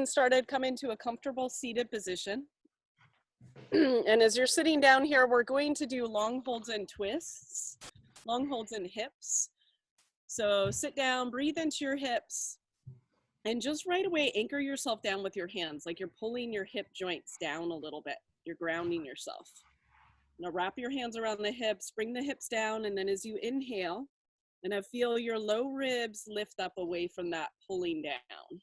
Started, come into a comfortable seated position. And as you're sitting down here, we're going to do long holds and twists, long holds and hips. So sit down, breathe into your hips, and just right away anchor yourself down with your hands, like you're pulling your hip joints down a little bit. You're grounding yourself. Now wrap your hands around the hips, bring the hips down, and then as you inhale, and I feel your low ribs lift up away from that pulling down.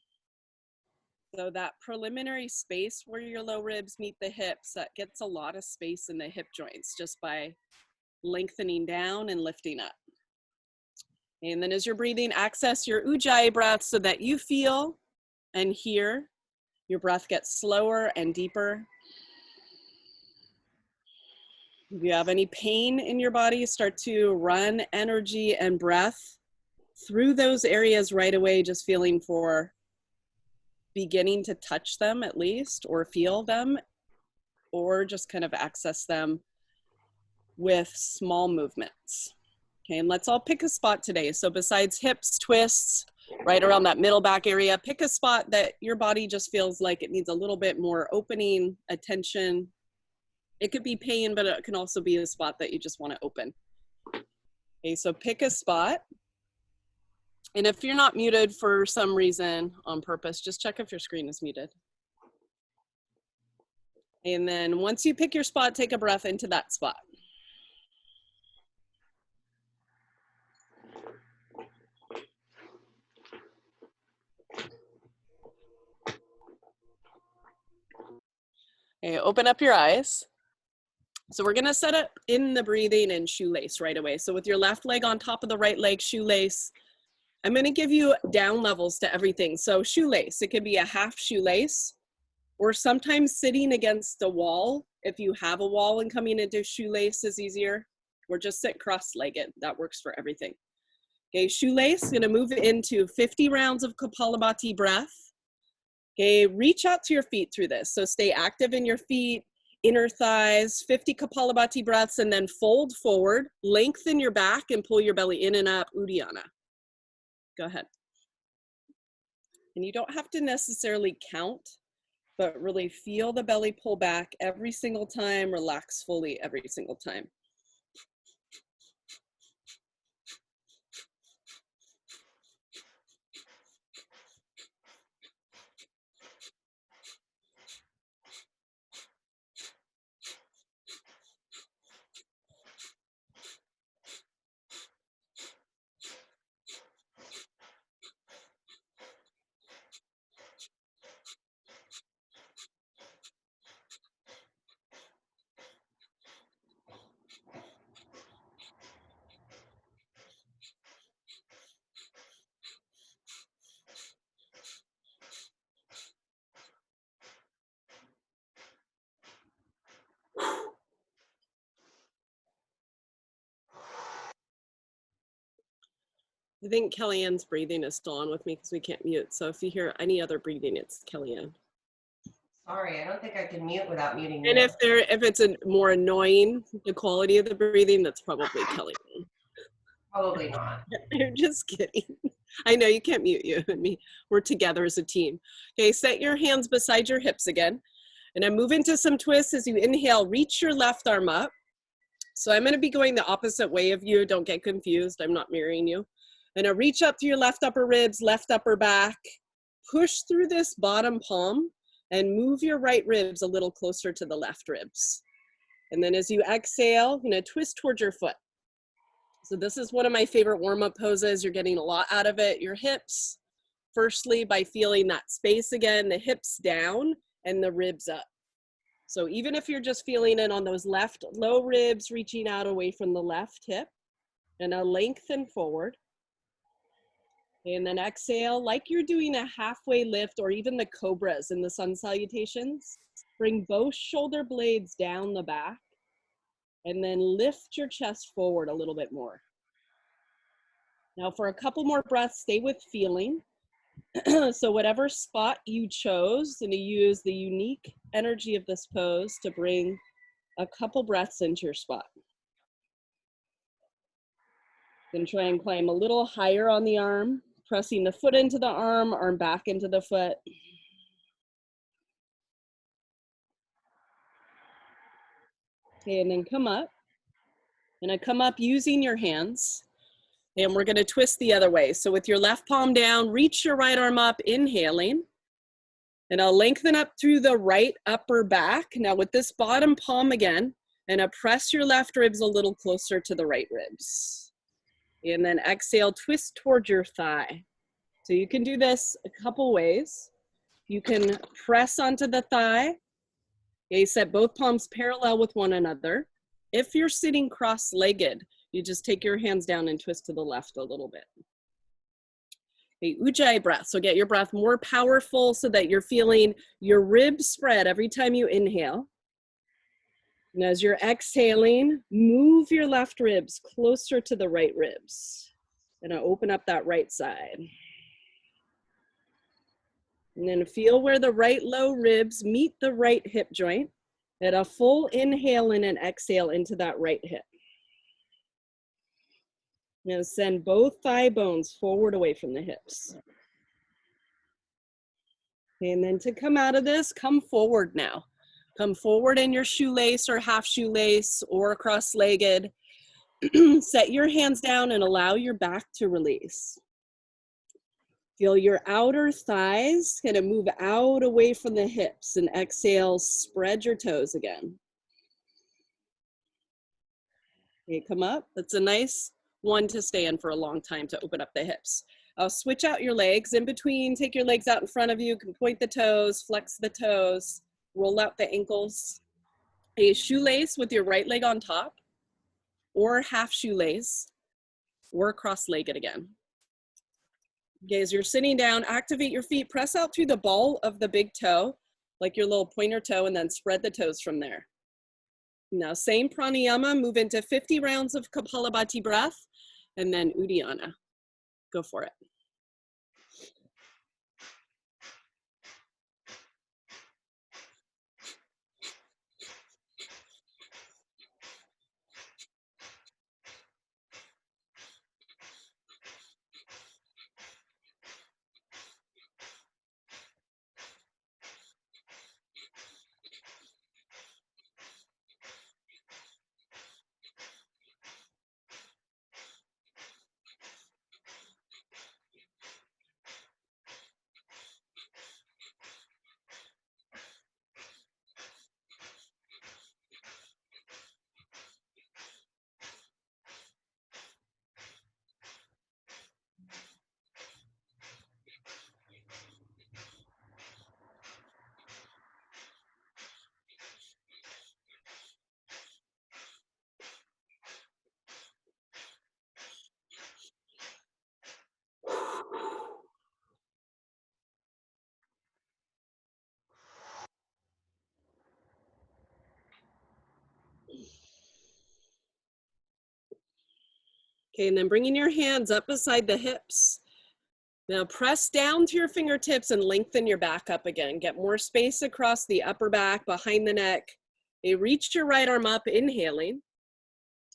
So that preliminary space where your low ribs meet the hips, that gets a lot of space in the hip joints just by lengthening down and lifting up. And then as you're breathing, access your ujjayi breath so that you feel and hear your breath get slower and deeper. If you have any pain in your body, start to run energy and breath through those areas right away, just feeling for beginning to touch them at least, or feel them, or just kind of access them with small movements. Okay, and let's all pick a spot today. So besides hips, twists, right around that middle back area, pick a spot that your body just feels like it needs a little bit more opening, attention. It could be pain, but it can also be a spot that you just want to open. Okay, so pick a spot. And if you're not muted for some reason on purpose, just check if your screen is muted. And then once you pick your spot, take a breath into that spot. Okay, open up your eyes. So we're gonna set up in the breathing and shoelace right away. So with your left leg on top of the right leg, shoelace. I'm gonna give you down levels to everything. So shoelace, it could be a half shoelace, or sometimes sitting against a wall. If you have a wall and coming into shoelace is easier, or just sit cross-legged, that works for everything. Okay, shoelace, gonna move into 50 rounds of Kapalabhati breath. Okay, reach out to your feet through this. So stay active in your feet, inner thighs, 50 Kapalabhati breaths, and then fold forward, lengthen your back and pull your belly in and up, Uddiyana. Go ahead. And you don't have to necessarily count, but really feel the belly pull back every single time, relax fully every single time. I think Kellyanne's breathing is still on with me because we can't mute. So if you hear any other breathing, it's Kellyanne. Sorry, I don't think I can mute without muting you. And if it's a more annoying, the quality of the breathing, that's probably Kellyanne. Probably not. You're just kidding. I know you can't mute you and me. We're together as a team. Okay, set your hands beside your hips again. And then move into some twists. As you inhale, reach your left arm up. So I'm going to be going the opposite way of you. Don't get confused. I'm not mirroring you. And now reach up to your left upper ribs, left upper back. Push through this bottom palm and move your right ribs a little closer to the left ribs. And then as you exhale, twist towards your foot. So this is one of my favorite warm-up poses. You're getting a lot out of it. Your hips, firstly, by feeling that space again, the hips down and the ribs up. So even if you're just feeling it on those left low ribs, reaching out away from the left hip, and now lengthen forward. And then exhale, like you're doing a halfway lift or even the cobras in the sun salutations. Bring both shoulder blades down the back and then lift your chest forward a little bit more. Now for a couple more breaths, stay with feeling. So whatever spot you chose, and you use the unique energy of this pose to bring a couple breaths into your spot. Then try and climb a little higher on the arm, pressing the foot into the arm back into the foot. Okay, and then come up. And I come up using your hands. And we're gonna twist the other way. So with your left palm down, reach your right arm up, inhaling. And I'll lengthen up through the right upper back. Now with this bottom palm again, and press your left ribs a little closer to the right ribs. And then exhale, twist towards your thigh. So you can do this a couple ways. You can press onto the thigh. Okay, set both palms parallel with one another. If you're sitting cross-legged, you just take your hands down and twist to the left a little bit. Okay, ujjayi breath. So get your breath more powerful so that you're feeling your ribs spread every time you inhale. And as you're exhaling, move your left ribs closer to the right ribs. And open up that right side. And then feel where the right low ribs meet the right hip joint. At a full inhale in and exhale into that right hip. Now send both thigh bones forward away from the hips. And then to come out of this, come forward now. Come forward in your shoelace or half shoelace or cross-legged. Set your hands down and allow your back to release. Feel your outer thighs kind of move out away from the hips, and exhale, spread your toes again. Okay, come up. That's a nice one to stay in for a long time to open up the hips. Switch out your legs in between. Take your legs out in front of you. You can point the toes, flex the toes, roll out the ankles. A shoelace with your right leg on top, or half shoelace, or cross-legged again. Okay, as you're sitting down, activate your feet. Press out through the ball of the big toe, like your little pointer toe, and then spread the toes from there. Now, same pranayama, move into 50 rounds of Kapalabhati breath, and then Uddiyana. Go for it. Okay, and then bringing your hands up beside the hips. Now press down to your fingertips and lengthen your back up again. Get more space across the upper back, behind the neck. Okay, reach your right arm up, inhaling.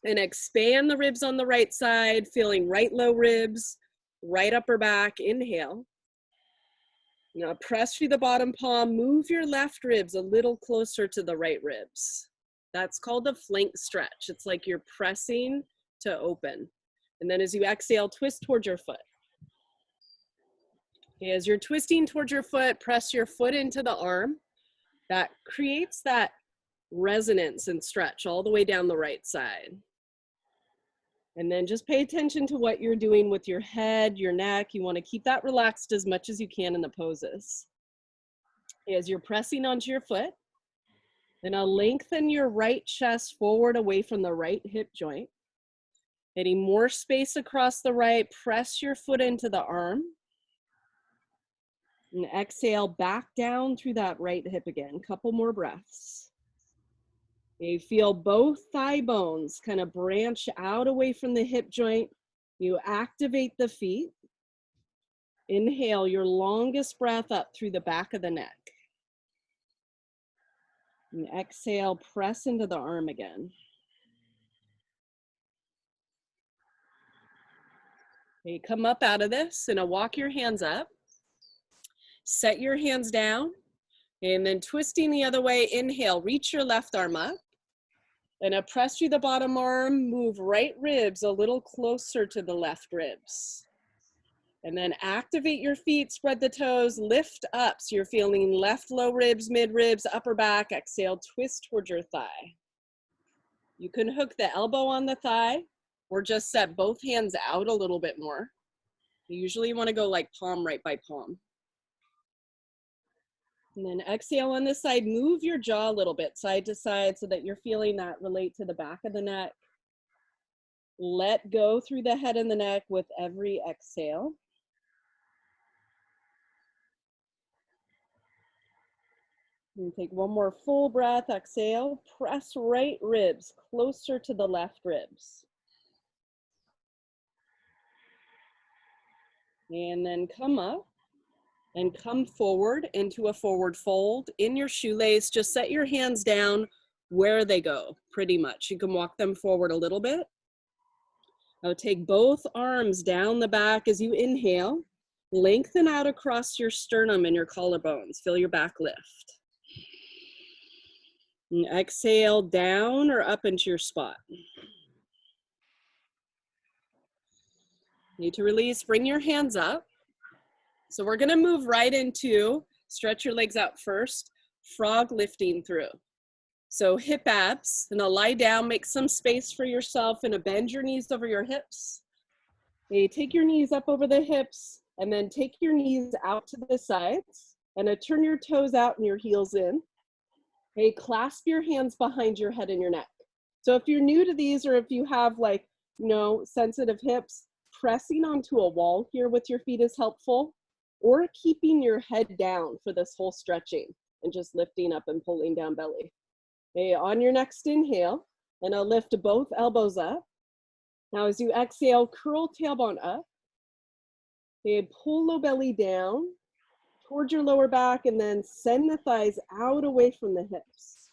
And expand the ribs on the right side, feeling right low ribs, right upper back, inhale. Now press through the bottom palm, move your left ribs a little closer to the right ribs. That's called a flank stretch. It's like you're pressing to open. And then as you exhale, twist towards your foot. Okay, as you're twisting towards your foot, press your foot into the arm. That creates that resonance and stretch all the way down the right side. And then just pay attention to what you're doing with your head, your neck. You want to keep that relaxed as much as you can in the poses. As you're pressing onto your foot, then I'll lengthen your right chest forward away from the right hip joint. Getting more space across the right, press your foot into the arm. And exhale back down through that right hip again. Couple more breaths. You feel both thigh bones kind of branch out away from the hip joint. You activate the feet. Inhale your longest breath up through the back of the neck. And exhale, press into the arm again. Okay, come up out of this and walk your hands up. Set your hands down. And then twisting the other way, inhale, reach your left arm up. And press through the bottom arm, move right ribs a little closer to the left ribs. And then activate your feet, spread the toes, lift up. So you're feeling left low ribs, mid ribs, upper back. Exhale, twist towards your thigh. You can hook the elbow on the thigh or just set both hands out a little bit more. You usually want to go like palm right by palm. And then exhale on this side, move your jaw a little bit side to side so that you're feeling that relate to the back of the neck. Let go through the head and the neck with every exhale. And take one more full breath, exhale. Press right ribs closer to the left ribs. And then come up and come forward into a forward fold. In your shoelace, just set your hands down where they go, pretty much. You can walk them forward a little bit. Now take both arms down the back as you inhale. Lengthen out across your sternum and your collarbones. Feel your back lift. And exhale down or up into your spot. Need to release, bring your hands up. So we're gonna move right into, stretch your legs out first, frog lifting through. So hip abs, and lie down, make some space for yourself and bend your knees over your hips. Okay, take your knees up over the hips and then take your knees out to the sides and turn your toes out and your heels in. Okay, clasp your hands behind your head and your neck. So if you're new to these or if you have like, sensitive hips, pressing onto a wall here with your feet is helpful, or keeping your head down for this whole stretching and just lifting up and pulling down belly. Okay, on your next inhale, and I'll lift both elbows up. Now as you exhale, curl tailbone up. Okay, pull low belly down towards your lower back and then send the thighs out away from the hips.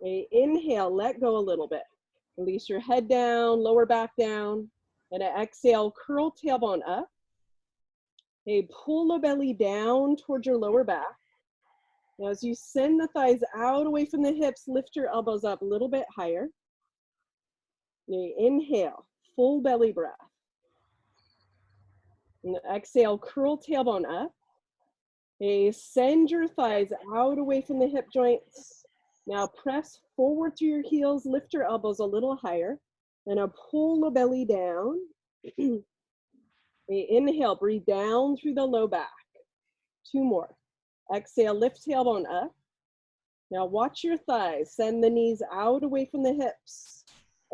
Okay, inhale, let go a little bit. Release your head down, lower back down. And exhale, curl tailbone up. Okay, pull the belly down towards your lower back. Now as you send the thighs out away from the hips, lift your elbows up a little bit higher. Okay, inhale, full belly breath. And exhale, curl tailbone up. Okay, send your thighs out away from the hip joints. Now press forward through your heels, lift your elbows a little higher. And pull the belly down. Okay, inhale, breathe down through the low back. 2 more. Exhale, lift tailbone up. Now watch your thighs. Send the knees out away from the hips.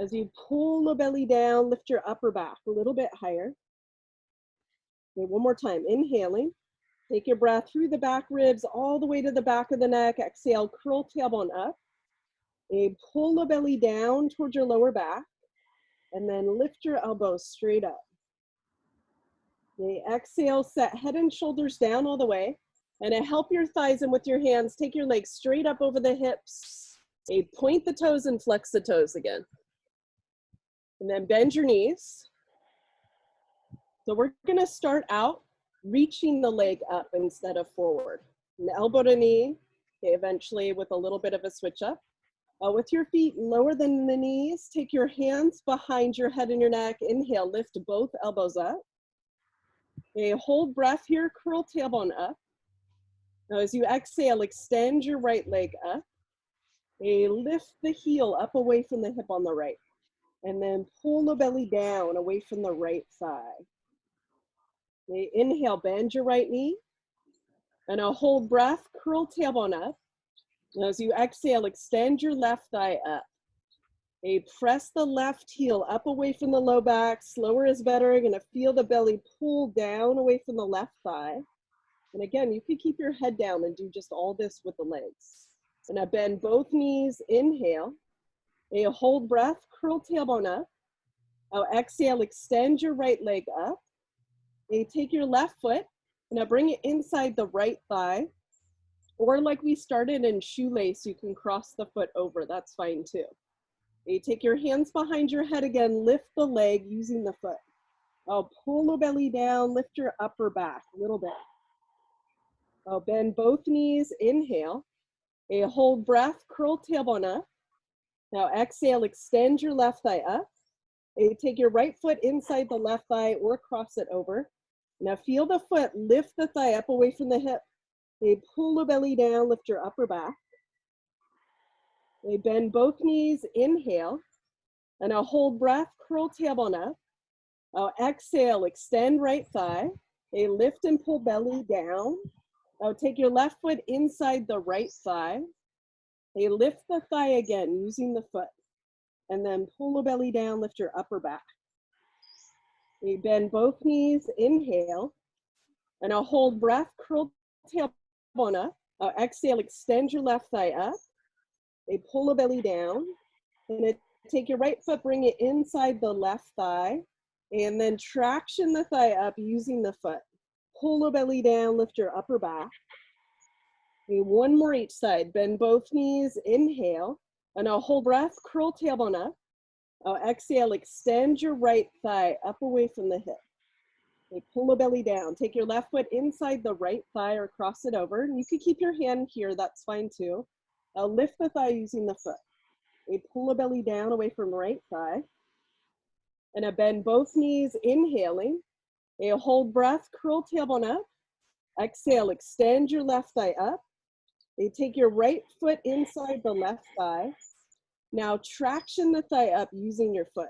As you pull the belly down, lift your upper back a little bit higher. Okay, one more time. Inhaling. Take your breath through the back ribs all the way to the back of the neck. Exhale, curl tailbone up. Okay, pull the belly down towards your lower back. And then lift your elbows straight up. Okay, exhale, set head and shoulders down all the way. And help your thighs in with your hands. Take your legs straight up over the hips. Okay, point the toes and flex the toes again. And then bend your knees. So we're gonna start out reaching the leg up instead of forward. An elbow to knee, okay, eventually with a little bit of a switch up. With your feet lower than the knees, take your hands behind your head and your neck. Inhale, lift both elbows up. Okay, hold breath here, curl tailbone up. Now as you exhale, extend your right leg up. Okay, lift the heel up away from the hip on the right. And then pull the belly down away from the right thigh. Okay, inhale, bend your right knee. And now hold breath, curl tailbone up. Now as you exhale, extend your left thigh up. Okay, press the left heel up away from the low back. Slower is better. You're gonna feel the belly pull down away from the left thigh. And again, you can keep your head down and do just all this with the legs. And now bend both knees, inhale. Okay, hold breath, curl tailbone up. Now exhale, extend your right leg up. Okay, take your left foot, and now bring it inside the right thigh. Or like we started in shoelace, you can cross the foot over, that's fine too. Okay, take your hands behind your head again, lift the leg using the foot. Pull the belly down, lift your upper back a little bit. Bend both knees, inhale. Okay, hold breath, curl tailbone up. Now exhale, extend your left thigh up. And you take your right foot inside the left thigh or cross it over. Now feel the foot, lift the thigh up away from the hip. They pull the belly down, lift your upper back. They bend both knees, inhale. And I'll hold breath, curl tailbone up. I'll exhale, extend right thigh. They lift and pull belly down. I'll take your left foot inside the right thigh. They lift the thigh again using the foot. And then pull the belly down, lift your upper back. We bend both knees, inhale. And I'll hold breath, curl tailbone up. I'll exhale, extend your left thigh up. They pull the belly down. And take your right foot, bring it inside the left thigh. And then traction the thigh up using the foot. Pull the belly down, lift your upper back. Okay, one more each side. Bend both knees, inhale. And I'll hold breath, curl tailbone up. I'll exhale, extend your right thigh up away from the hip. Okay, pull the belly down. Take your left foot inside the right thigh or cross it over. You can keep your hand here, that's fine too. I'll lift the thigh using the foot. Okay, pull the belly down away from right thigh. And I bend both knees, inhaling. Okay, hold breath, curl tailbone up. Exhale, extend your left thigh up. Okay, take your right foot inside the left thigh. Now traction the thigh up using your foot.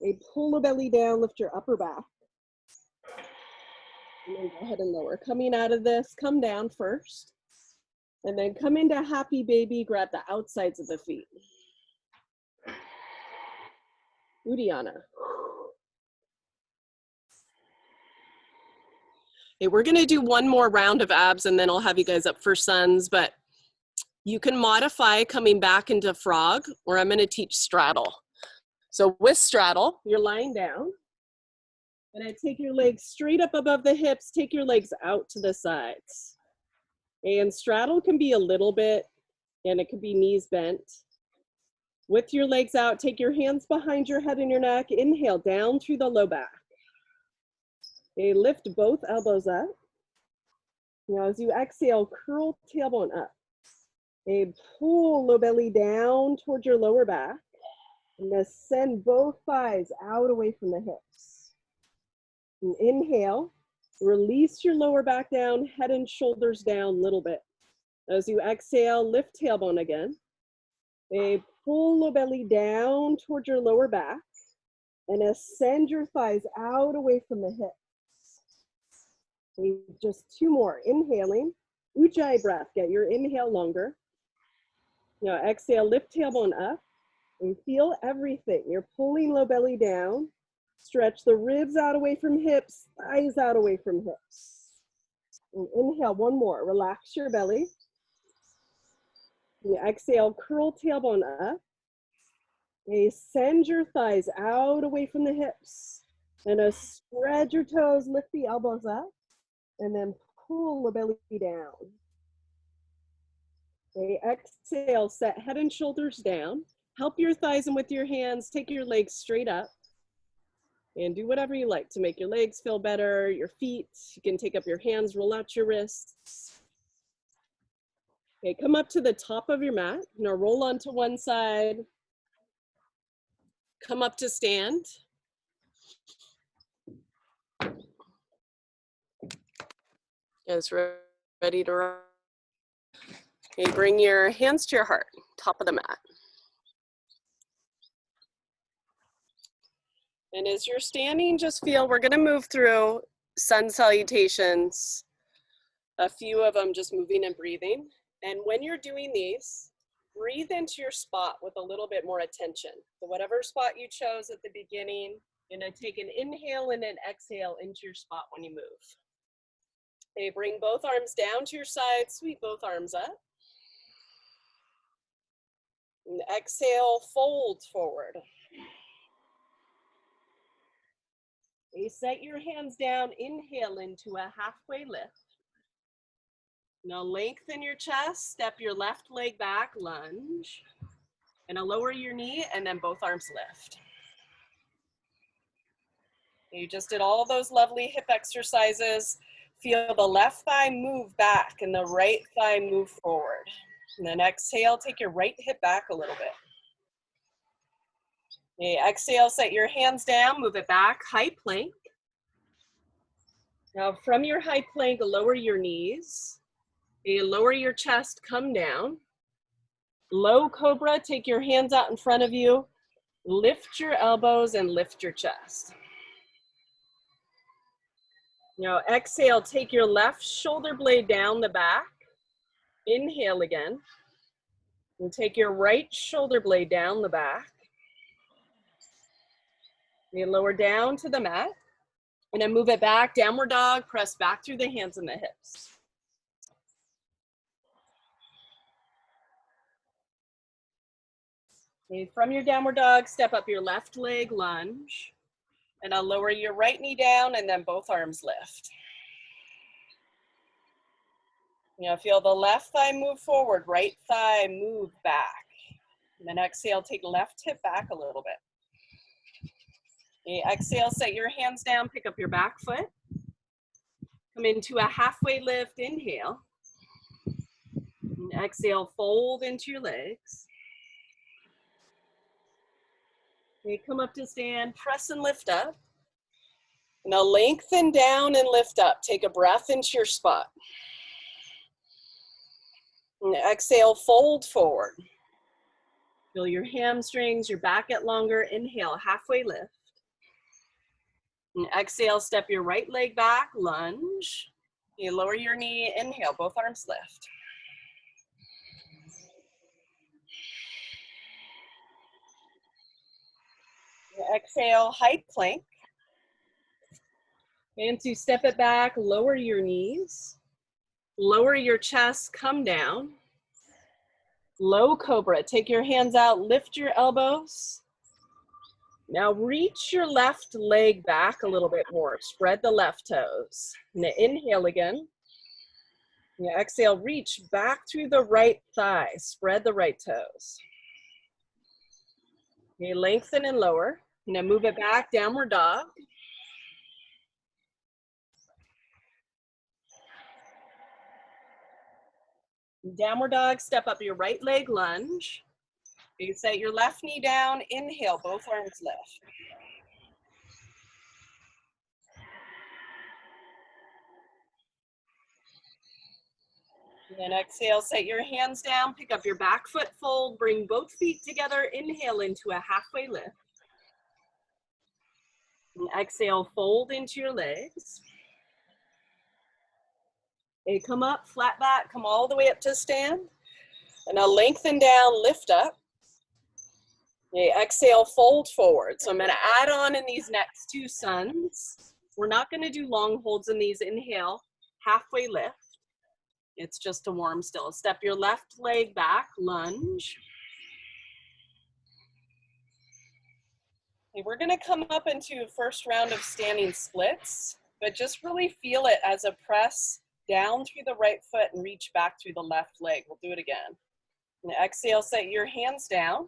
Okay, pull the belly down, lift your upper back. And then go ahead and lower. Coming out of this, come down first. And then come into happy baby, grab the outsides of the feet. Uddiyana. Okay, we're gonna do one more round of abs and then I'll have you guys up for suns, but you can modify coming back into frog, or I'm gonna teach straddle. So with straddle, you're lying down, and I take your legs straight up above the hips, take your legs out to the sides. And straddle can be a little bit, and it could be knees bent. With your legs out, take your hands behind your head and your neck, inhale down through the low back. Okay, lift both elbows up. Now as you exhale, curl tailbone up. Okay, pull low belly down towards your lower back. And then send both thighs out away from the hips. And inhale, release your lower back down, head and shoulders down a little bit. As you exhale, lift tailbone again. Okay, pull low belly down towards your lower back. And ascend your thighs out away from the hips. Okay, just two more. Inhaling, Ujjayi breath. Get your inhale longer. Now exhale, lift tailbone up. And feel everything. You're pulling low belly down. Stretch the ribs out away from hips, thighs out away from hips. And inhale, one more. Relax your belly. And exhale, curl tailbone up. Okay, send your thighs out away from the hips. And spread your toes, lift the elbows up. And then pull the belly down. Okay, exhale, set head and shoulders down. Help your thighs in with your hands, take your legs straight up. And do whatever you like to make your legs feel better, your feet. You can take up your hands, roll out your wrists. Okay, come up to the top of your mat. Now roll onto one side. Come up to stand. Guys, ready to run? Okay, bring your hands to your heart, top of the mat. And as you're standing, just feel, we're gonna move through sun salutations, a few of them just moving and breathing. And when you're doing these, breathe into your spot with a little bit more attention. So whatever spot you chose at the beginning, you're gonna take an inhale and an exhale into your spot when you move. Okay, bring both arms down to your side, sweep both arms up. And exhale, fold forward. Okay, set your hands down, inhale into a halfway lift. Now lengthen your chest, step your left leg back, lunge. And now lower your knee and then both arms lift. You just did all those lovely hip exercises. Feel the left thigh move back and the right thigh move forward. And then exhale, take your right hip back a little bit. Okay, exhale, set your hands down, move it back, high plank. Now from your high plank, lower your knees. Okay, lower your chest, come down. Low cobra, take your hands out in front of you. Lift your elbows and lift your chest. Now exhale, take your left shoulder blade down the back. Inhale again. And take your right shoulder blade down the back. You lower down to the mat. And then move it back, downward dog, press back through the hands and the hips. Okay, from your downward dog, step up your left leg, lunge. And I'll lower your right knee down and then both arms lift. Now feel the left thigh move forward, right thigh move back. And then exhale, take left hip back a little bit. Okay, exhale, set your hands down, pick up your back foot. Come into a halfway lift, inhale. And exhale, fold into your legs. Okay, come up to stand, press and lift up. Now lengthen down and lift up. Take a breath into your spot. And exhale, fold forward. Feel your hamstrings, your back get longer. Inhale, halfway lift. And exhale, step your right leg back, lunge. You lower your knee, inhale, both arms lift. Exhale, high plank. And to step it back, lower your knees. Lower your chest, come down. Low cobra, take your hands out, lift your elbows. Now reach your left leg back a little bit more. Spread the left toes. Now inhale again. Now exhale, reach back through the right thigh. Spread the right toes. Okay, lengthen and lower. Now move it back, downward dog. Downward dog, step up your right leg, lunge. You set your left knee down, inhale, both arms lift. And then exhale, set your hands down, pick up your back foot, fold, bring both feet together, inhale into a halfway lift. And exhale, fold into your legs. Okay, come up, flat back, come all the way up to stand. And now lengthen down, lift up. Okay, exhale, fold forward. So I'm gonna add on in these next two suns. We're not gonna do long holds in these. Inhale, halfway lift. It's just a warm still. Step your left leg back, lunge. Okay, we're gonna come up into first round of standing splits, but just really feel it as a press down through the right foot and reach back through the left leg. We'll do it again. And exhale, set your hands down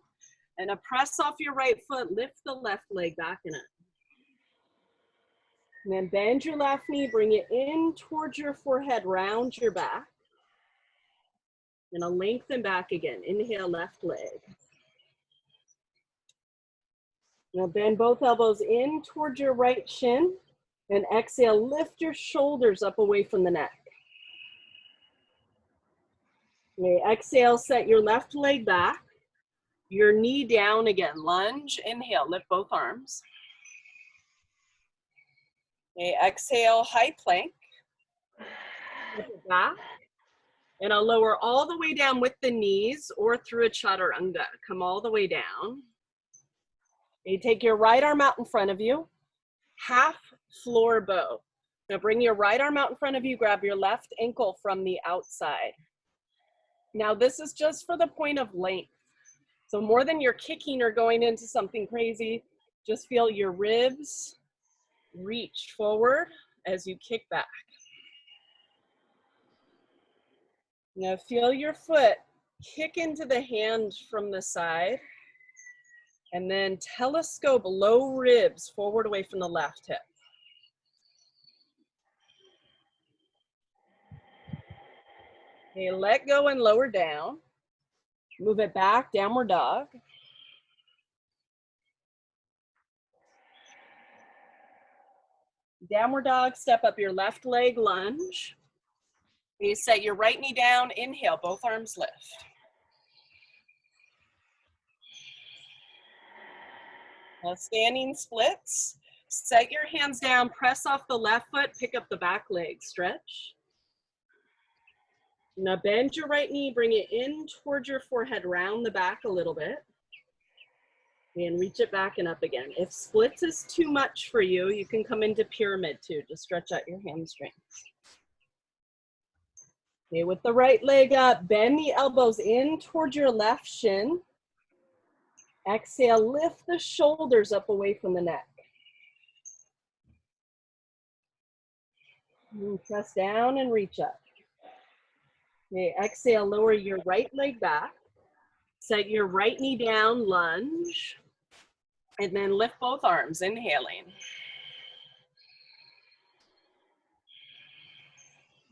and a press off your right foot, lift the left leg back and up. And then bend your left knee, bring it in towards your forehead, round your back. And I'll lengthen back again. Inhale, left leg. Now bend both elbows in towards your right shin. And exhale, lift your shoulders up away from the neck. Okay, exhale, set your left leg back. Your knee down again. Lunge, inhale, lift both arms. Okay, exhale, high plank. Lift it back. And I'll lower all the way down with the knees or through a chaturanga. Come all the way down. You take your right arm out in front of you, half floor bow. Now bring your right arm out in front of you, grab your left ankle from the outside. Now this is just for the point of length. So more than you're kicking or going into something crazy, just feel your ribs reach forward as you kick back. Now feel your foot kick into the hand from the side and then telescope low ribs forward away from the left hip. Okay, let go and lower down. Move it back, downward dog. Downward dog, step up your left leg, lunge. You set your right knee down, inhale, both arms lift. Now standing splits. Set your hands down, press off the left foot, pick up the back leg, stretch. Now bend your right knee, bring it in towards your forehead, round the back a little bit. And reach it back and up again. If splits is too much for you, you can come into pyramid too, to stretch out your hamstrings. Okay, with the right leg up, bend the elbows in towards your left shin. Exhale, lift the shoulders up away from the neck. And press down and reach up. Okay, exhale, lower your right leg back. Set your right knee down, lunge. And then lift both arms, inhaling.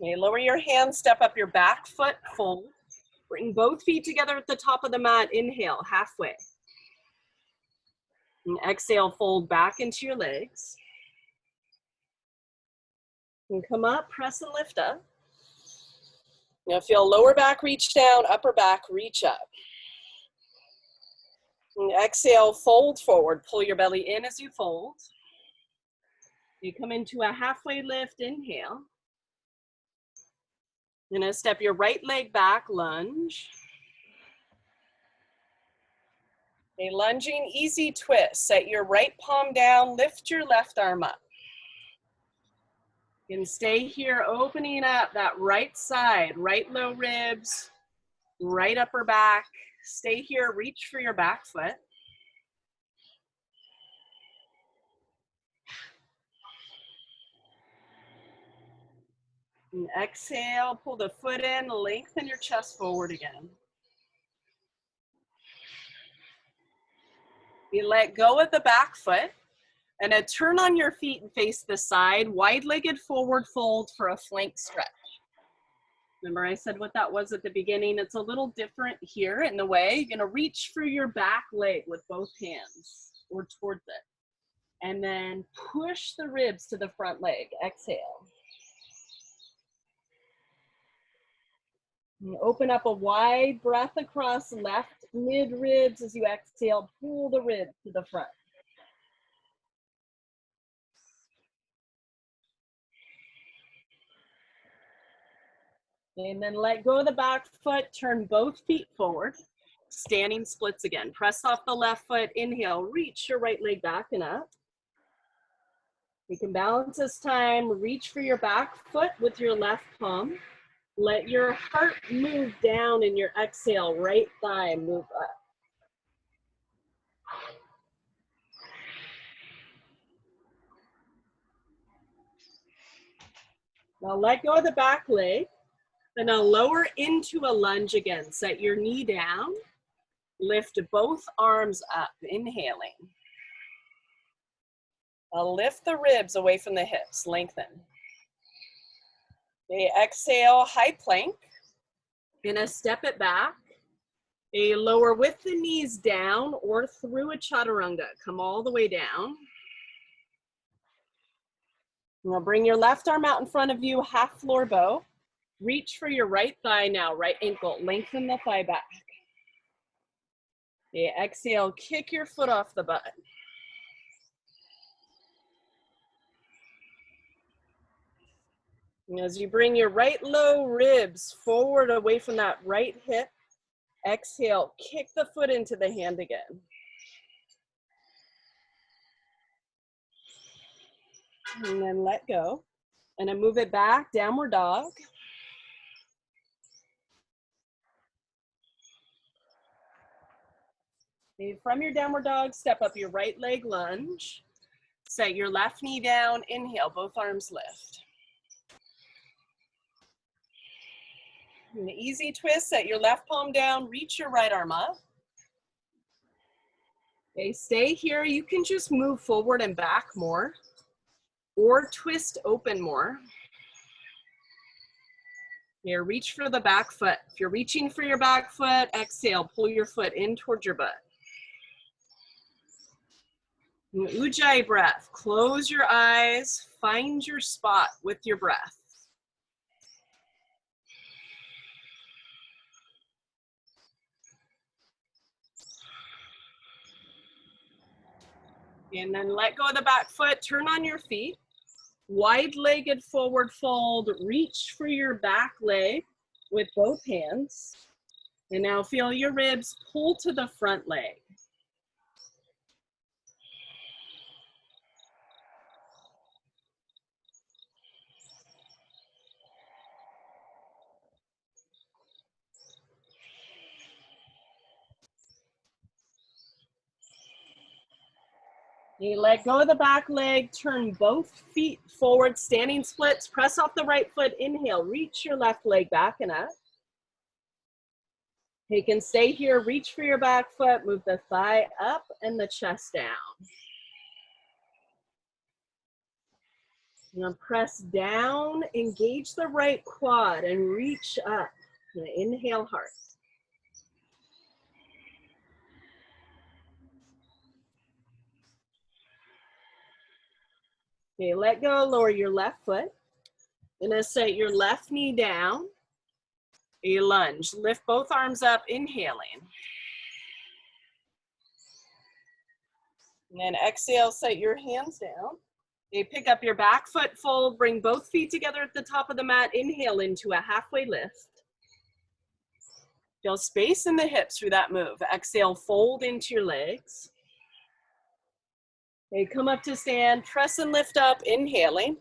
Okay, lower your hands, step up your back foot, fold. Bring both feet together at the top of the mat, inhale, halfway. And exhale, fold back into your legs. And come up, press and lift up. Now feel lower back reach down, upper back reach up. And exhale, fold forward. Pull your belly in as you fold. You come into a halfway lift, inhale. You're gonna step your right leg back, lunge. A lunging easy twist. Set your right palm down, lift your left arm up. You can stay here, opening up that right side, right low ribs, right upper back. Stay here, reach for your back foot. And exhale, pull the foot in, lengthen your chest forward again. You let go of the back foot, and then turn on your feet and face the side, wide-legged forward fold for a flank stretch. Remember I said what that was at the beginning? It's a little different here in the way. You're gonna reach for your back leg with both hands or towards it. And then push the ribs to the front leg, exhale. And open up a wide breath across left mid ribs as you exhale, pull the ribs to the front. And then let go of the back foot, turn both feet forward. Standing splits again. Press off the left foot, inhale, reach your right leg back and up. You can balance this time, reach for your back foot with your left palm. Let your heart move down in your exhale, right thigh move up. Now let go of the back leg. Then now lower into a lunge again. Set your knee down. Lift both arms up, inhaling. Now lift the ribs away from the hips, lengthen. Okay, exhale, high plank. Gonna step it back. A lower with the knees down or through a chaturanga. Come all the way down. Now bring your left arm out in front of you, half floor bow. Reach for your right thigh now, right ankle. Lengthen the thigh back. Okay, exhale, kick your foot off the butt. And as you bring your right low ribs forward away from that right hip, exhale, kick the foot into the hand again. And then let go. And then move it back, downward dog. Okay, from your downward dog, step up your right leg, lunge. Set your left knee down, inhale, both arms lift. An easy twist, set your left palm down, reach your right arm up. Okay, stay here. You can just move forward and back more or twist open more. Here, reach for the back foot. If you're reaching for your back foot, exhale, pull your foot in towards your butt. Ujjayi breath. Close your eyes. Find your spot with your breath. And then let go of the back foot. Turn on your feet. Wide-legged forward fold. Reach for your back leg with both hands. And now feel your ribs pull to the front leg. You let go of the back leg, turn both feet forward, standing splits, press off the right foot, inhale, reach your left leg back and up. You can stay here, reach for your back foot, move the thigh up and the chest down. Now press down, engage the right quad and reach up. Now inhale hard. Okay, let go, lower your left foot. Gonna set your left knee down. A lunge, lift both arms up, inhaling. And then exhale, set your hands down. Okay, pick up your back foot, fold, bring both feet together at the top of the mat, inhale into a halfway lift. Feel space in the hips through that move. Exhale, fold into your legs. Okay, come up to stand, press and lift up, inhaling.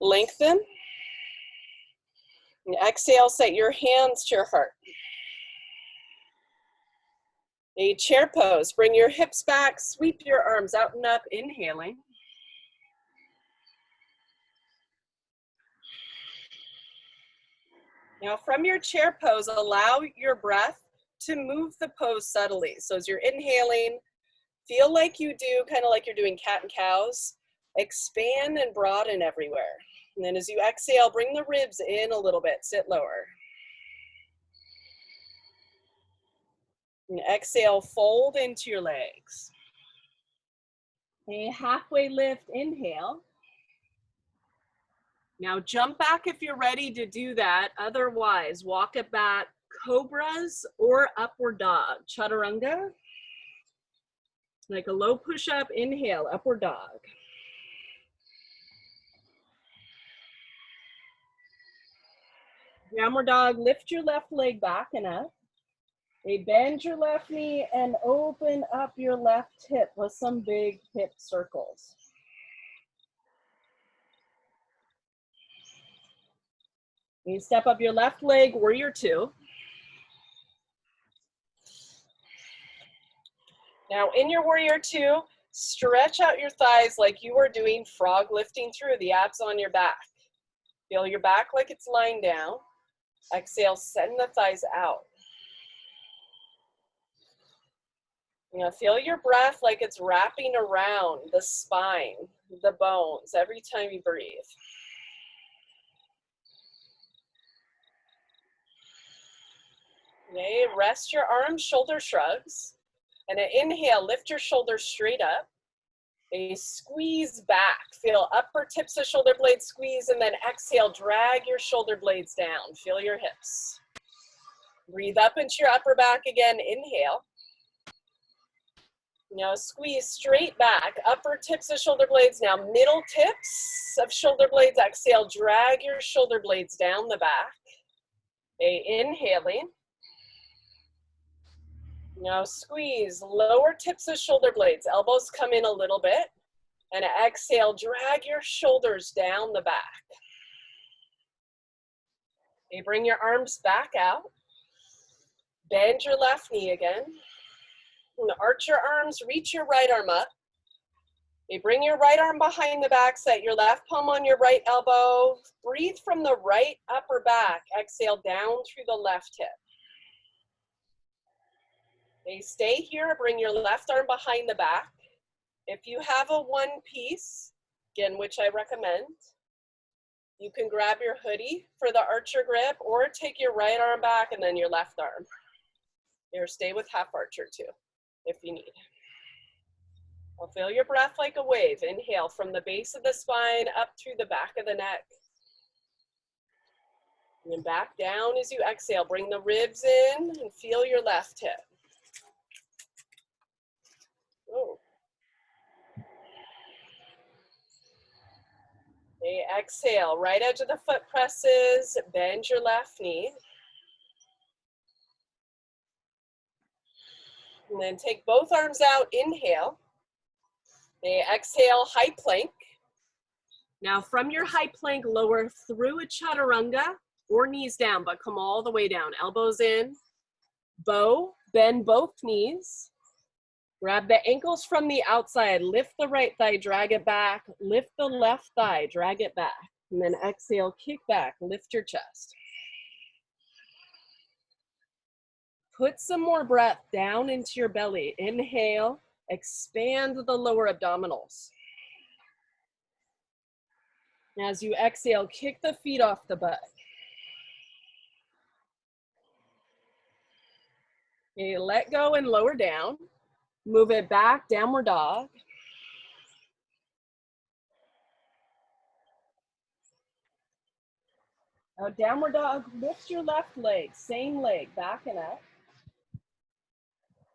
Lengthen. And exhale, set your hands to your heart. A chair pose, bring your hips back, sweep your arms out and up, inhaling. Now from your chair pose, allow your breath to move the pose subtly. So as you're inhaling, feel like you do, kind of like you're doing cat and cows. Expand and broaden everywhere. And then as you exhale, bring the ribs in a little bit, sit lower. And exhale, fold into your legs. A halfway lift, inhale. Now jump back if you're ready to do that. Otherwise, walk it back, cobras or upward dog. Chaturanga. Like a low push-up, inhale, upward dog. Downward dog, lift your left leg back and up. Bend your left knee and open up your left hip with some big hip circles. You step up your left leg, warrior two. Now in your warrior two, stretch out your thighs like you are doing frog lifting through the abs on your back. Feel your back like it's lying down. Exhale, send the thighs out. Feel your breath like it's wrapping around the spine, the bones, every time you breathe. Okay, rest your arms, shoulder shrugs. And an inhale, lift your shoulders straight up. A squeeze back, feel upper tips of shoulder blades squeeze, and then exhale, drag your shoulder blades down. Feel your hips. Breathe up into your upper back again, inhale. Now squeeze straight back, upper tips of shoulder blades, now middle tips of shoulder blades, exhale, drag your shoulder blades down the back. Inhaling. Now squeeze, lower tips of shoulder blades, elbows come in a little bit, and exhale, drag your shoulders down the back. Okay, bring your arms back out, bend your left knee again, and arch your arms, reach your right arm up. Okay, bring your right arm behind the back, set your left palm on your right elbow, breathe from the right upper back, exhale down through the left hip. Okay, stay here, bring your left arm behind the back. If you have a one piece, again, which I recommend, you can grab your hoodie for the archer grip or take your right arm back and then your left arm. Or stay with half archer too, if you need. Well, feel your breath like a wave. Inhale from the base of the spine up through the back of the neck. And then back down as you exhale. Bring the ribs in and feel your left hip. Oh. Okay, exhale, right edge of the foot presses, bend your left knee. And then take both arms out, inhale. Okay, exhale, high plank. Now from your high plank, lower through a chaturanga or knees down, but come all the way down. Elbows in, bow, bend both knees. Grab the ankles from the outside, lift the right thigh, drag it back, lift the left thigh, drag it back. And then exhale, kick back, lift your chest. Put some more breath down into your belly. Inhale, expand the lower abdominals. As you exhale, kick the feet off the butt. Okay, let go and lower down. Move it back, downward dog. Now downward dog, lift your left leg, same leg, back and up.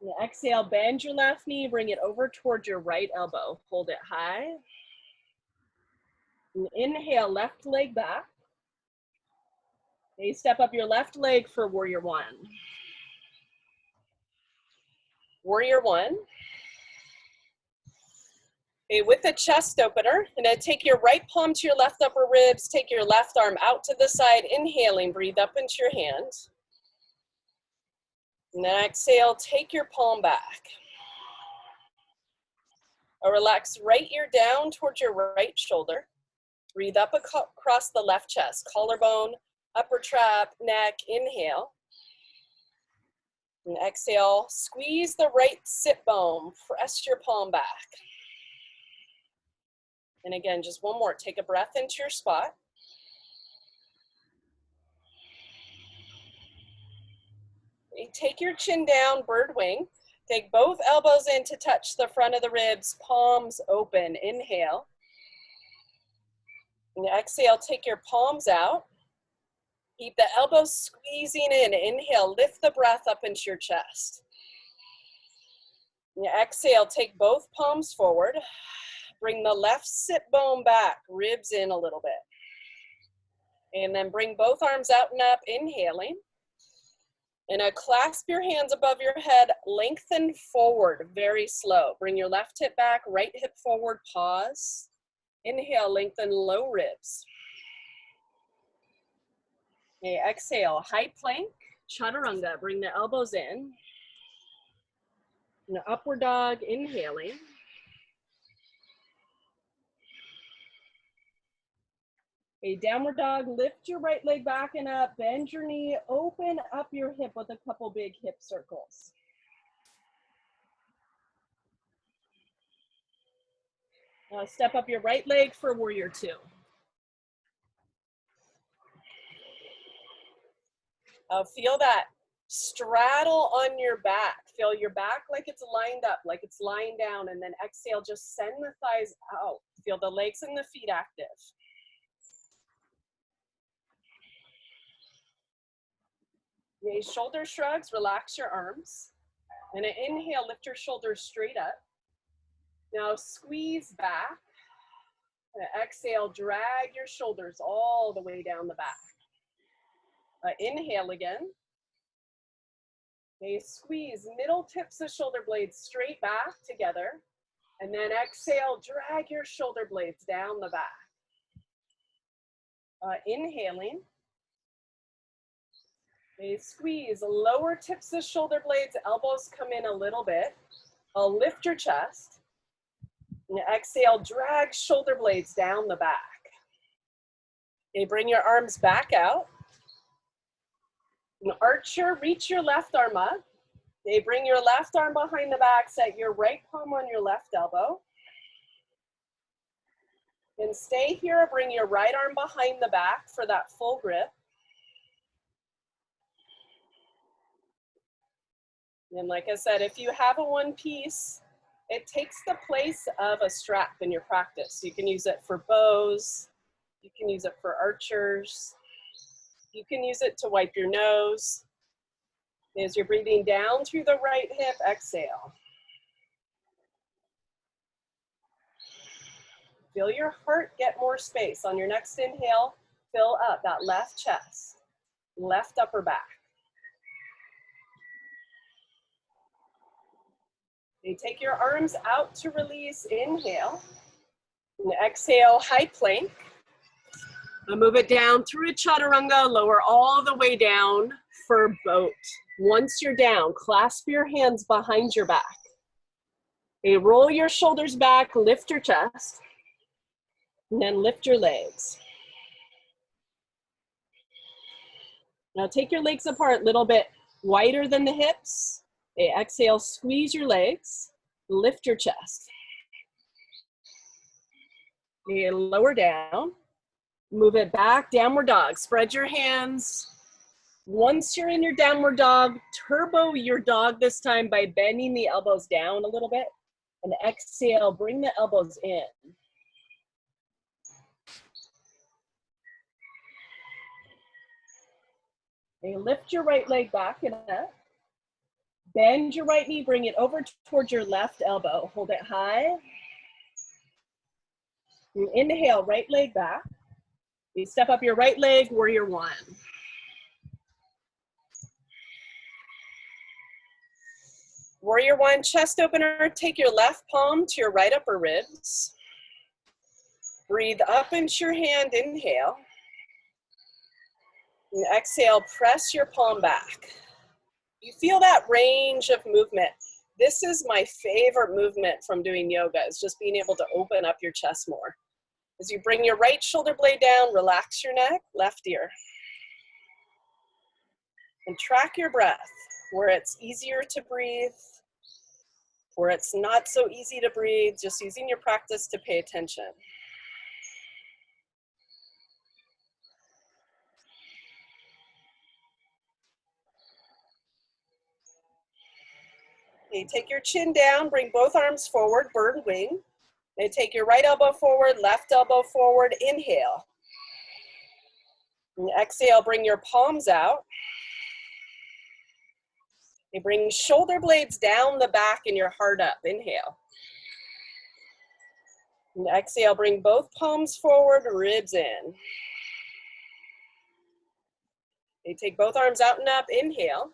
And exhale, bend your left knee, bring it over towards your right elbow. Hold it high. And inhale, left leg back. Okay, step up your left leg for warrior one. Warrior one. Okay, with the chest opener, and then take your right palm to your left upper ribs, take your left arm out to the side, inhaling, breathe up into your hand. And then exhale, take your palm back. Relax right ear down towards your right shoulder. Breathe up across the left chest, collarbone, upper trap, neck, inhale. And exhale, squeeze the right sit bone, press your palm back. And again, just one more, take a breath into your spot. Take your chin down, bird wing. Take both elbows in to touch the front of the ribs, palms open, inhale. And exhale, take your palms out. Keep the elbows squeezing in, inhale, lift the breath up into your chest. And exhale, take both palms forward. Bring the left sit bone back, ribs in a little bit. And then bring both arms out and up, inhaling. And clasp your hands above your head, lengthen forward, very slow. Bring your left hip back, right hip forward, pause. Inhale, lengthen low ribs. Okay, exhale, high plank, chaturanga. Bring the elbows in. And upward dog, inhaling. A downward dog, lift your right leg back and up, bend your knee, open up your hip with a couple big hip circles. Now step up your right leg for warrior two. Feel that straddle on your back. Feel your back like it's lined up, like it's lying down, and then exhale, just send the thighs out. Feel the legs and the feet active. Okay, shoulder shrugs, relax your arms. And inhale, lift your shoulders straight up. Now squeeze back. And exhale, drag your shoulders all the way down the back. Inhale again. Okay, squeeze middle tips of shoulder blades straight back together. And then exhale, drag your shoulder blades down the back. Inhaling. Okay, squeeze lower tips of shoulder blades, elbows come in a little bit. Lift your chest. And exhale, drag shoulder blades down the back. Okay, bring your arms back out. And archer, reach your left arm up. Okay, bring your left arm behind the back, set your right palm on your left elbow. And stay here, bring your right arm behind the back for that full grip. And like I said, if you have a one piece, It takes the place of a strap in your practice. You can use it for bows. You can use it for archers. You can use it to wipe your nose. As you're breathing down through the right hip, exhale. Feel your heart get more space. On your next inhale, fill up that left chest, left upper back. You take your arms out to release, inhale. And exhale, high plank. Now move it down through a chaturanga, lower all the way down for boat. Once you're down, clasp your hands behind your back. Okay, roll your shoulders back, lift your chest, and then lift your legs. Now take your legs apart a little bit wider than the hips. Okay, exhale, squeeze your legs, lift your chest. Okay, lower down, move it back, downward dog. Spread your hands. Once you're in your downward dog, turbo your dog this time by bending the elbows down a little bit. And exhale, bring the elbows in. Okay, lift your right leg back and up. Bend your right knee, bring it over towards your left elbow. Hold it high. And inhale, right leg back. You step up your right leg, warrior one. Warrior one, chest opener. Take your left palm to your right upper ribs. Breathe up into your hand, inhale. And exhale, press your palm back. You feel that range of movement. This is my favorite movement from doing yoga, is just being able to open up your chest more. As you bring your right shoulder blade down, relax your neck, left ear. And track your breath, where it's easier to breathe, where it's not so easy to breathe, just using your practice to pay attention. Okay, take your chin down, bring both arms forward, bird wing. Now take your right elbow forward, left elbow forward, inhale. And exhale, bring your palms out. You bring shoulder blades down the back and your heart up, inhale. And exhale, bring both palms forward, ribs in. You take both arms out and up, inhale.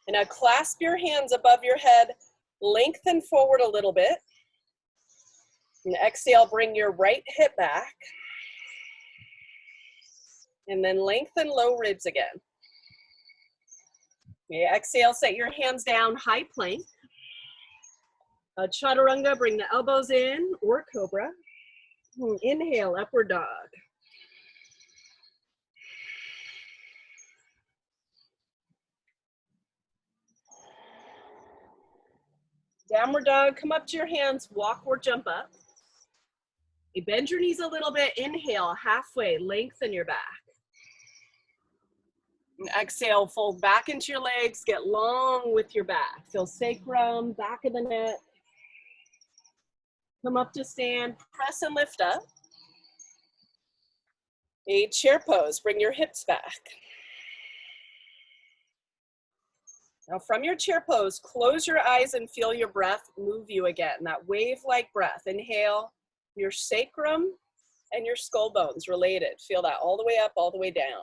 And now clasp your hands above your head, lengthen forward a little bit. And exhale, bring your right hip back. And then lengthen low ribs again. Okay, exhale, set your hands down, high plank. Chaturanga, bring the elbows in, or cobra. Inhale, upward dog. Downward dog, come up to your hands, walk or jump up. You bend your knees a little bit, inhale, halfway, lengthen your back. And exhale, fold back into your legs, get long with your back. Feel sacrum, back of the neck. Come up to stand, press and lift up. A chair pose, bring your hips back. Now from your chair pose, close your eyes and feel your breath move you again. That wave-like breath. Inhale, your sacrum and your skull bones related. Feel that all the way up, all the way down.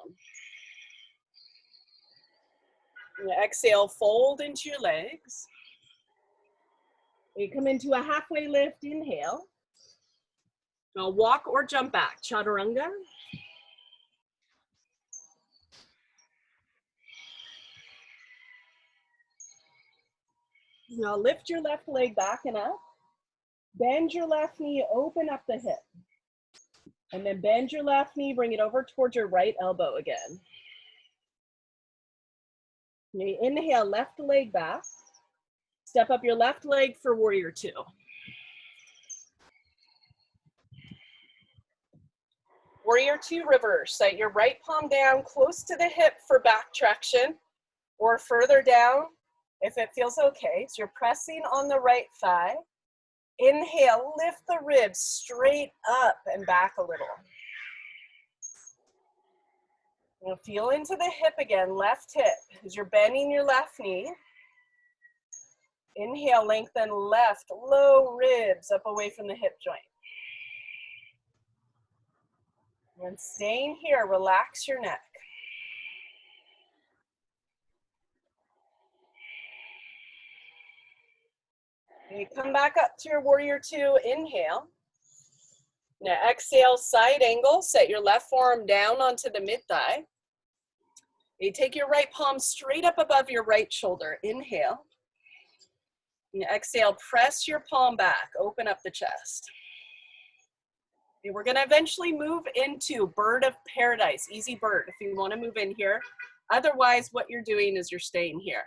And exhale, fold into your legs. You come into a halfway lift, inhale. Now walk or jump back, chaturanga. Now lift your left leg back and up. Bend your left knee, open up the hip. And then bend your left knee, bring it over towards your right elbow again. You inhale, left leg back. Step up your left leg for warrior two. Warrior two reverse. Set your right palm down close to the hip for back traction, or further down if it feels okay. So you're pressing on the right thigh. Inhale, lift the ribs straight up and back a little. Now feel into the hip again, left hip, as you're bending your left knee. Inhale, lengthen left, low ribs up away from the hip joint. And staying here, relax your neck. You come back up to your warrior two, inhale. Now exhale, side angle, set your left forearm down onto the mid thigh. You take your right palm straight up above your right shoulder, inhale. And exhale, press your palm back, open up the chest. Okay, we're gonna eventually move into bird of paradise, easy bird, if you wanna move in here. Otherwise, what you're doing is you're staying here.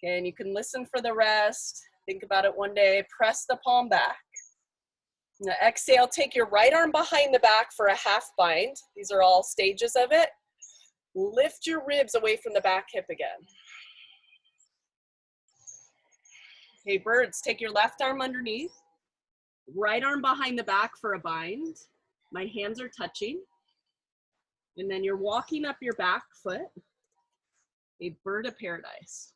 Okay, and you can listen for the rest, think about it one day, press the palm back. Now exhale, take your right arm behind the back for a half bind. These are all stages of it. Lift your ribs away from the back hip again. Okay, birds, take your left arm underneath, right arm behind the back for a bind. My hands are touching. And then you're walking up your back foot, a bird of paradise.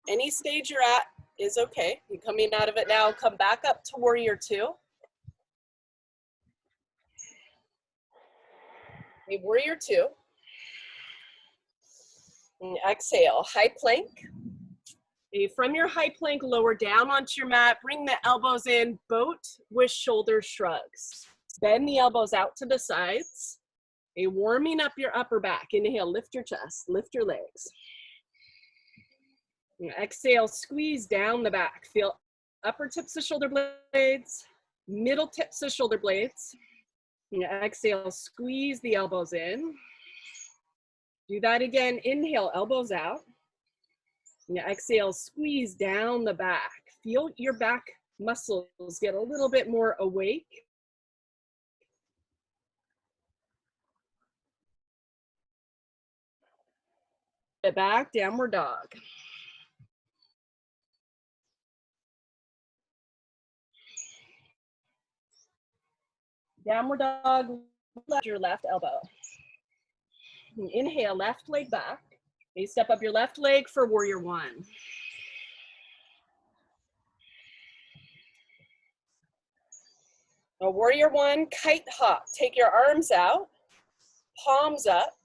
Any stage you're at is okay. You're coming out of it now, come back up to warrior two. Okay, warrior two. And exhale, high plank. Okay, from your high plank, lower down onto your mat, bring the elbows in, boat with shoulder shrugs. Bend the elbows out to the sides. Okay, warming up your upper back. Inhale, lift your chest, lift your legs. Exhale, squeeze down the back. Feel upper tips of shoulder blades, middle tips of shoulder blades. Exhale, squeeze the elbows in. Do that again. Inhale, elbows out. Exhale, squeeze down the back. Feel your back muscles get a little bit more awake. Back, downward dog. Downward dog, left your left elbow. Inhale, left leg back. You step up your left leg for warrior one. Now, warrior one, kite hop. Take your arms out, palms up,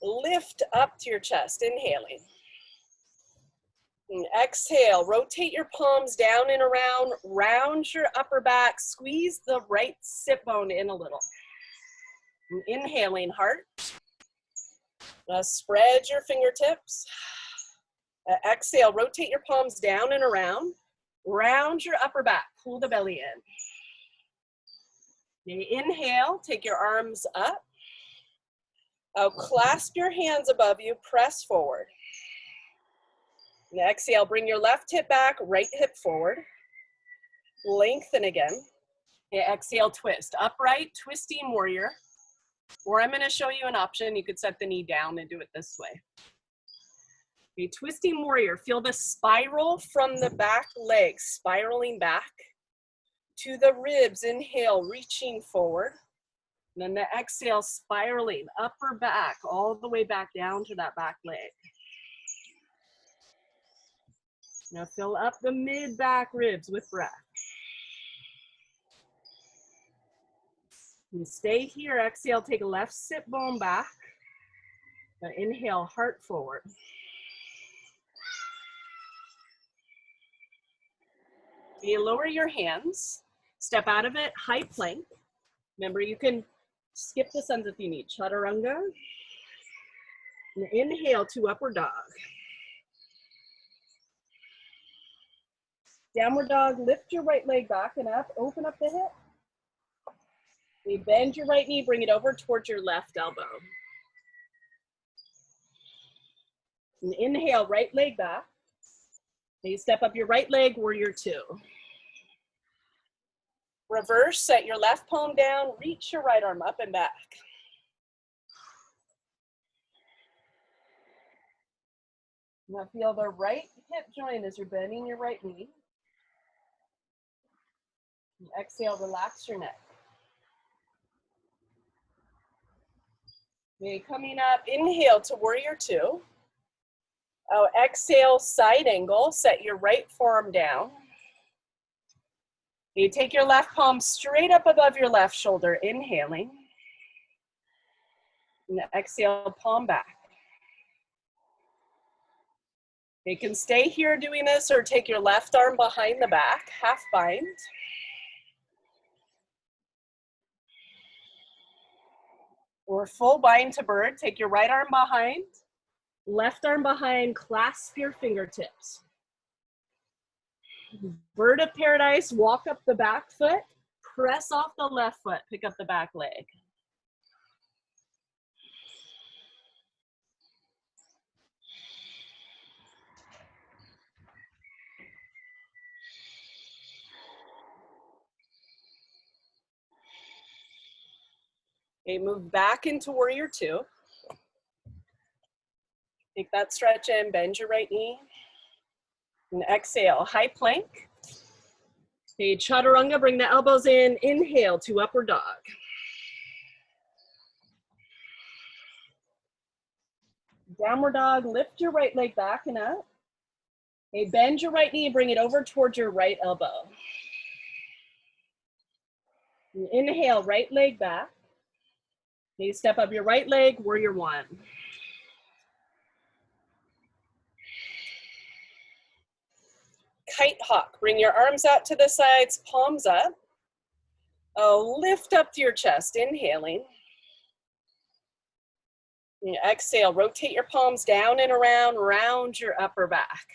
lift up to your chest, inhaling. And exhale, rotate your palms down and around, round your upper back, squeeze the right sit bone in a little. And inhaling, heart. Spread your fingertips. Exhale, rotate your palms down and around, round your upper back, pull the belly in. Inhale, take your arms up. Clasp your hands above you, press forward. And exhale, bring your left hip back, right hip forward. Lengthen again. Exhale, twist. Upright, twisting warrior. Or I'm going to show you an option. You could set the knee down and do it this way. Okay, twisting warrior. Feel the spiral from the back leg, spiraling back to the ribs. Inhale, reaching forward. And then the exhale, spiraling upper back, all the way back down to that back leg. Now fill up the mid-back ribs with breath. And stay here. Exhale, take left sit bone back. Now inhale, heart forward. You lower your hands, step out of it, high plank. Remember, you can skip the sons if you need. Chaturanga. And inhale to upward dog. Downward dog, lift your right leg back and up, open up the hip. You bend your right knee, bring it over towards your left elbow. And inhale, right leg back. Then you step up your right leg, warrior two. Reverse, set your left palm down, reach your right arm up and back. Now feel the right hip joint as you're bending your right knee. And exhale, relax your neck. Okay, coming up, inhale to warrior two. Oh, exhale, side angle, set your right forearm down. You take your left palm straight up above your left shoulder, inhaling. And exhale, palm back. You can stay here doing this or take your left arm behind the back, half bind. Or full bind to bird, take your right arm behind, left arm behind, clasp your fingertips. Bird of paradise, walk up the back foot, press off the left foot, pick up the back leg. Okay, move back into warrior two. Take that stretch in, bend your right knee. And exhale, high plank. Okay, chaturanga, bring the elbows in, inhale to upward dog. Downward dog, lift your right leg back and up. Okay, bend your right knee, bring it over towards your right elbow. And inhale, right leg back. Okay, step up your right leg, warrior one. Kite hawk, bring your arms out to the sides, palms up. Oh, lift up to your chest, inhaling. And exhale, rotate your palms down and around, round your upper back.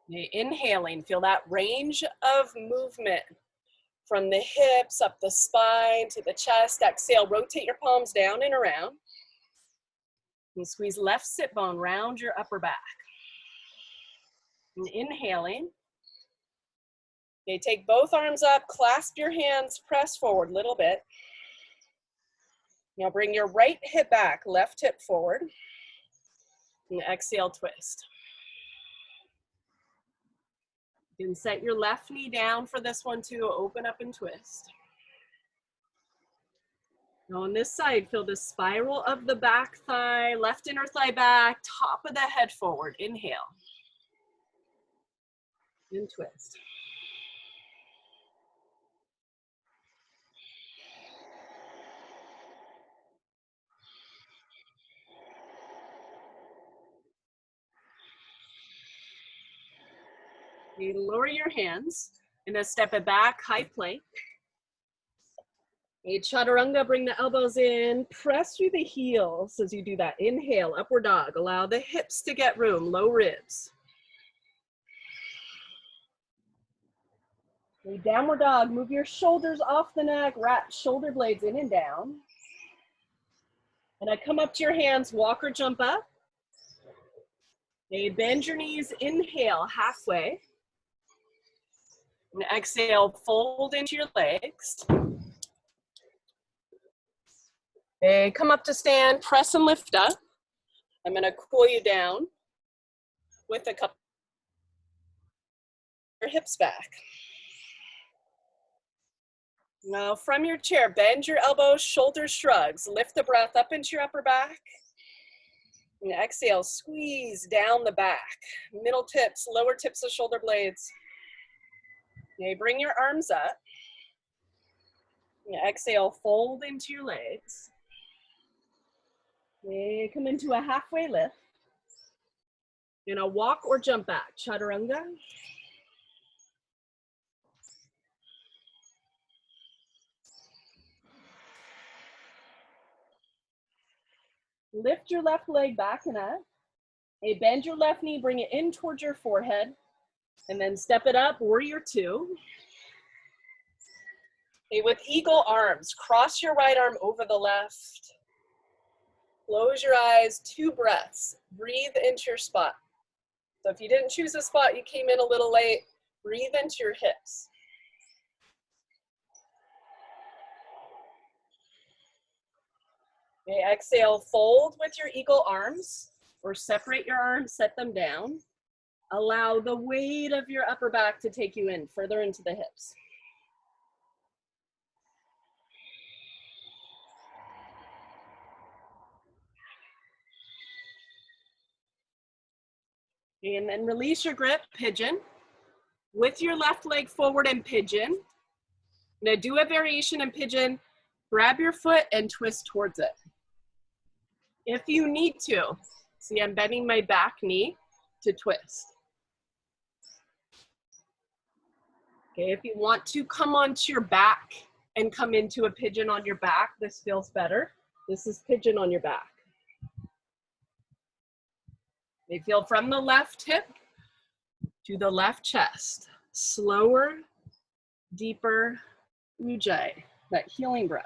Okay, inhaling, feel that range of movement from the hips, up the spine, to the chest. Exhale, rotate your palms down and around. And squeeze left sit bone, round your upper back. And inhaling. Okay, take both arms up, clasp your hands, press forward a little bit. Now bring your right hip back, left hip forward. And exhale, twist. You can set your left knee down for this one too, open up and twist. Now on this side, feel the spiral of the back thigh, left inner thigh back, top of the head forward. Inhale. And twist. You lower your hands and then step it back, high plank. A chaturanga, bring the elbows in, press through the heels as you do that. Inhale, upward dog. Allow the hips to get room, low ribs. A downward dog, move your shoulders off the neck, wrap shoulder blades in and down. And I come up to your hands, walk or jump up. Okay, bend your knees, inhale, halfway. And exhale, fold into your legs. Okay, come up to stand, press and lift up. I'm gonna cool you down with a couple your hips back. Now from your chair, bend your elbows, shoulders shrugs. Lift the breath up into your upper back. And exhale, squeeze down the back. Middle tips, lower tips of shoulder blades. Okay, bring your arms up. And exhale, fold into your legs. Okay, come into a halfway lift. You're gonna walk or jump back, chaturanga. Lift your left leg back and up. Okay, bend your left knee, bring it in towards your forehead. And then step it up, warrior two. Okay, with eagle arms, cross your right arm over the left. Close your eyes, 2 breaths. Breathe into your spot. So if you didn't choose a spot, you came in a little late, breathe into your hips. Okay, exhale, fold with your eagle arms or separate your arms, set them down. Allow the weight of your upper back to take you in, further into the hips. And then release your grip, pigeon. With your left leg forward and pigeon. Now do a variation in pigeon, grab your foot and twist towards it. If you need to, see I'm bending my back knee to twist. Okay, if you want to come onto your back and come into a pigeon on your back, this feels better. This is pigeon on your back. They feel from the left hip to the left chest. Slower, deeper, ujjayi, that healing breath.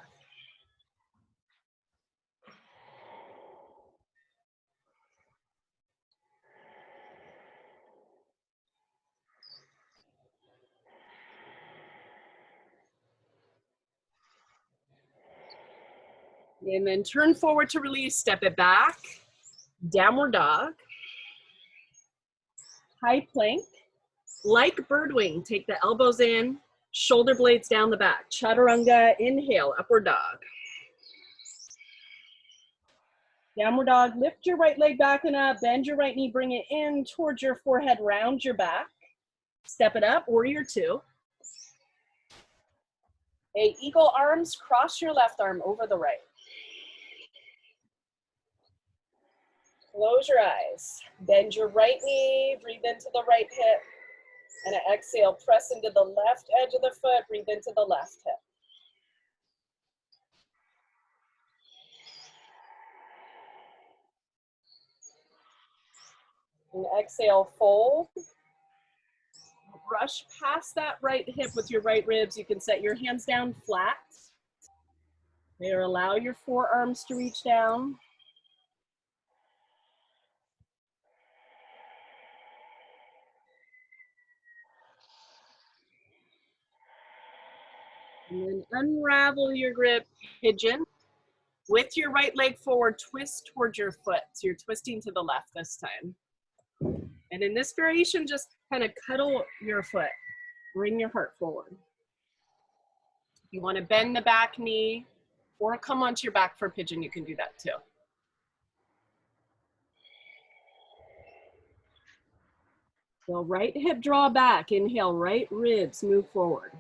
And then turn forward to release, step it back, downward dog, high plank, like bird wing, take the elbows in, shoulder blades down the back, chaturanga, inhale, upward dog. Downward dog, lift your right leg back and up, bend your right knee, bring it in towards your forehead, round your back, step it up, warrior 2. Okay, eagle arms, cross your left arm over the right. Close your eyes, bend your right knee, breathe into the right hip, and exhale, press into the left edge of the foot, breathe into the left hip. And exhale, fold. Brush past that right hip with your right ribs. You can set your hands down flat. There, allow your forearms to reach down. And then unravel your grip, pigeon. With your right leg forward, twist towards your foot. So you're twisting to the left this time. And in this variation, just kind of cuddle your foot. Bring your heart forward. You want to bend the back knee or come onto your back for pigeon, you can do that too. So right hip draw back, inhale, right ribs move forward.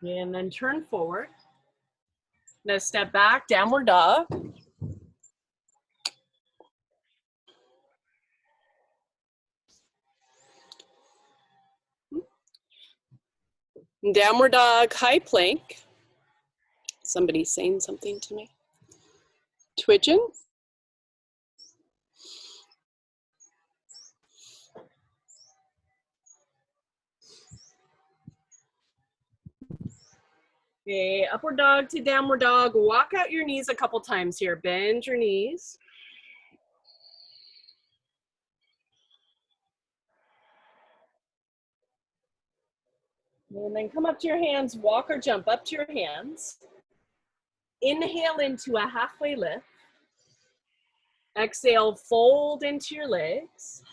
And then turn forward. Now step back, downward dog. Downward dog, high plank. Somebody's saying something to me. Pigeon. Okay, upward dog to downward dog. Walk out your knees a couple times here. Bend your knees. And then come up to your hands, walk or jump up to your hands. Inhale into a halfway lift. Exhale, fold into your legs.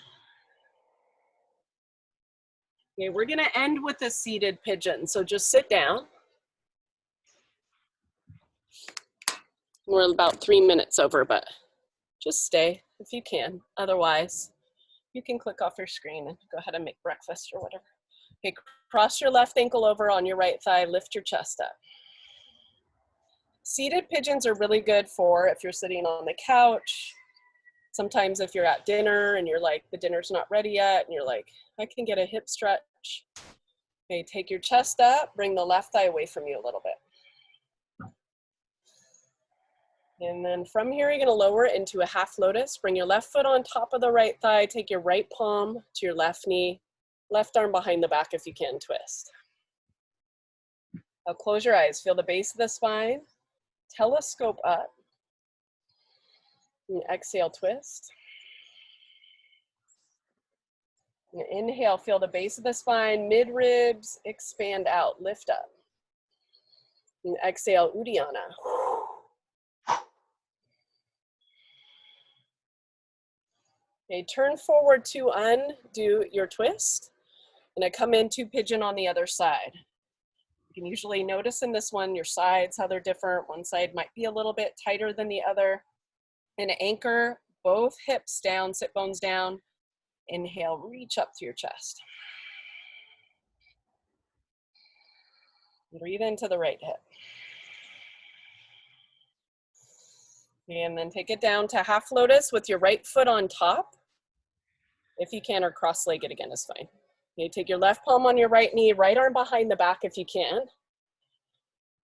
Okay, we're gonna end with a seated pigeon. So just sit down. We're about 3 minutes over, but just stay if you can. Otherwise, you can click off your screen and go ahead and make breakfast or whatever. Okay, cross your left ankle over on your right thigh, lift your chest up. Seated pigeons are really good for if you're sitting on the couch. Sometimes if you're at dinner and you're like, the dinner's not ready yet, and you're like, I can get a hip stretch. Okay, take your chest up, bring the left thigh away from you a little bit. And then from here, you're gonna lower it into a half lotus. Bring your left foot on top of the right thigh. Take your right palm to your left knee. Left arm behind the back if you can, twist. Now close your eyes. Feel the base of the spine. Telescope up. And exhale, twist. And inhale, feel the base of the spine, mid ribs, expand out, lift up. And exhale, Uddiyana. Okay, turn forward to undo your twist. And I come into pigeon on the other side. You can usually notice in this one, your sides, how they're different. One side might be a little bit tighter than the other. And anchor both hips down, sit bones down. Inhale, reach up to your chest. Breathe into the right hip. And then take it down to half lotus with your right foot on top. If you can, or cross-legged again is fine. Okay, take your left palm on your right knee, right arm behind the back if you can.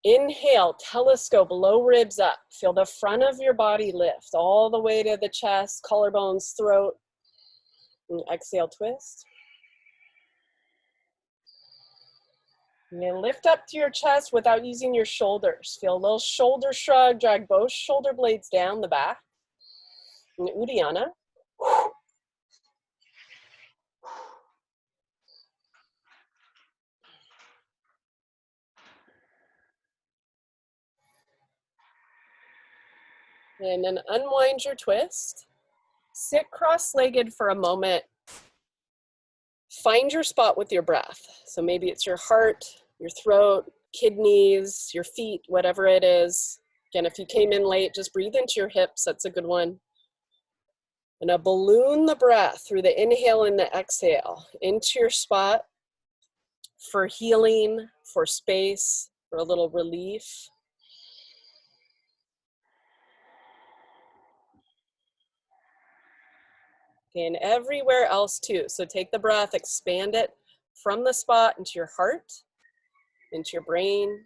Inhale, telescope, low ribs up. Feel the front of your body lift all the way to the chest, collarbones, throat. And exhale, twist. And then lift up to your chest without using your shoulders. Feel a little shoulder shrug, drag both shoulder blades down the back. And Uddiyana. And then unwind your twist. Sit cross-legged for a moment. Find your spot with your breath. So maybe it's your heart, your throat, kidneys, your feet, whatever it is. Again, if you came in late, just breathe into your hips. That's a good one. And now balloon the breath through the inhale and the exhale into your spot for healing, for space, for a little relief. And everywhere else too. So take the breath, expand it from the spot into your heart, into your brain.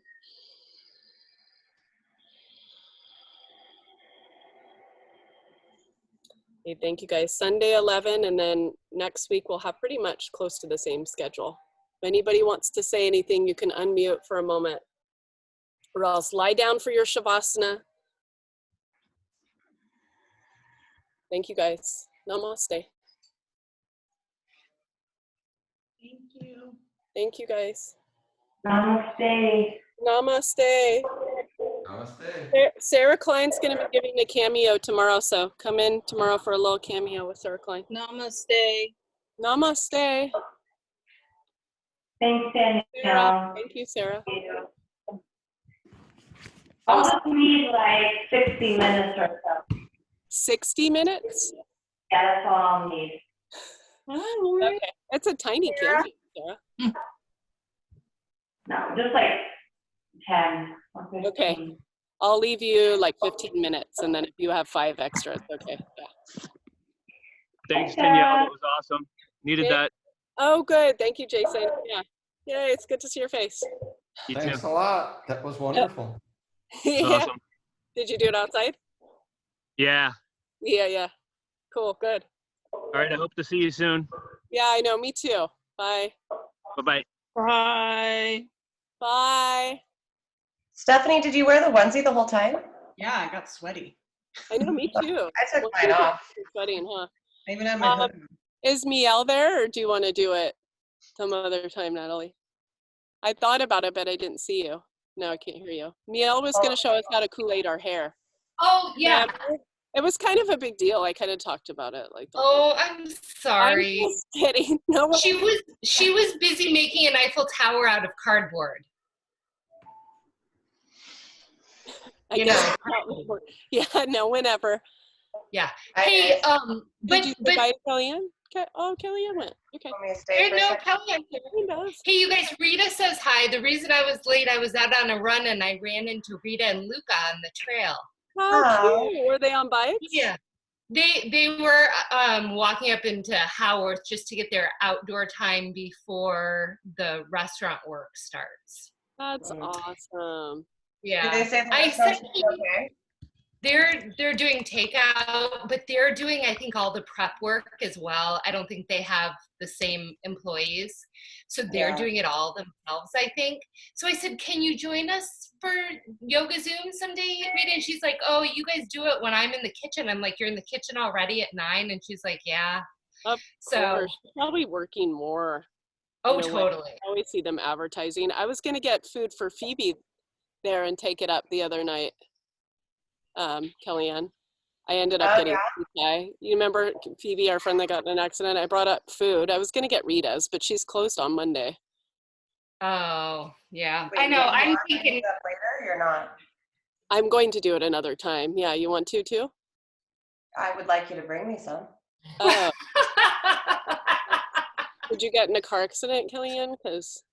Okay, thank you guys. Sunday 11, and then next week we'll have pretty much close to the same schedule. If anybody wants to say anything, you can unmute for a moment. Or else lie down for your Shavasana. Thank you guys. Namaste. Thank you. Thank you guys. Namaste. Namaste. Namaste. Sarah Klein's going to be giving a cameo tomorrow, so come in tomorrow for a little cameo with Sarah Klein. Namaste. Namaste. Thanks, Sarah. Danielle. Thank you, Sarah. I'll just need like 60 minutes or so. 60 minutes? Yeah, that's all I'll need. Okay, it's a tiny cameo, Sarah. No, just like 10 or 15. Okay. I'll leave you like 15 minutes, and then if you have 5 extra, it's okay. Yeah. Thanks, Danielle. That was awesome. Needed Yeah. that. Oh, good. Thank you, Jason. Yeah. Yay, it's good to see your face. You too. Thanks a lot. That was wonderful. It was Yeah. awesome. Did you do it outside? Yeah. Yeah. Cool, good. All right. I hope to see you soon. Yeah, I know. Me too. Bye. Bye-bye. Bye. Bye. Stephanie, did you wear the onesie the whole time? Yeah, I got sweaty. I know, me too. I took mine off. Sweating, huh? I even had my hood on. Is Miel there, or do you want to do it some other time, Natalie? I thought about it, but I didn't see you. No, I can't hear you. Miel was going to show us how to Kool-Aid our hair. Oh, yeah. It was kind of a big deal. I kind of talked about it. Like. Oh, I'm sorry. I'm just kidding. No. She was busy making an Eiffel Tower out of cardboard. I guess. Yeah, no, whenever. Yeah. Hey, Did you say bye to Kellyanne? Oh, Kellyanne went. Okay. Want me to stay for a no, second? Kellyanne. Hey, you guys, Rita says hi. The reason I was late, I was out on a run and I ran into Rita and Luca on the trail. Oh, cute. Were they on bikes? Yeah. They were walking up into Howarth just to get their outdoor time before the restaurant work starts. That's awesome. Yeah. Did they say the I restaurant said should be okay? They're doing takeout, but they're doing, I think, all the prep work as well. I don't think they have the same employees. So they're Yeah. doing it all themselves, I think. So I said, can you join us for yoga Zoom someday, Rita? And she's like, oh, you guys do it when I'm in the kitchen. I'm like, you're in the kitchen already at 9? And she's like, yeah. Of So, course. She's probably working more. oh, in a way. totally. I always see them advertising. I was going to get food for Phoebe there and take it up the other night, Kellyanne. I ended up Oh, getting pizza. You remember Phoebe, our friend that got in an accident? I brought up food. I was going to get Rita's, but she's closed on Monday. Oh, yeah. Wait, I know. you I'm are thinking. doing that later? You're not. I'm going to do it another time. Yeah, you want to too? I would like you to bring me some. Oh, did you get in a car accident, Kellyanne? Because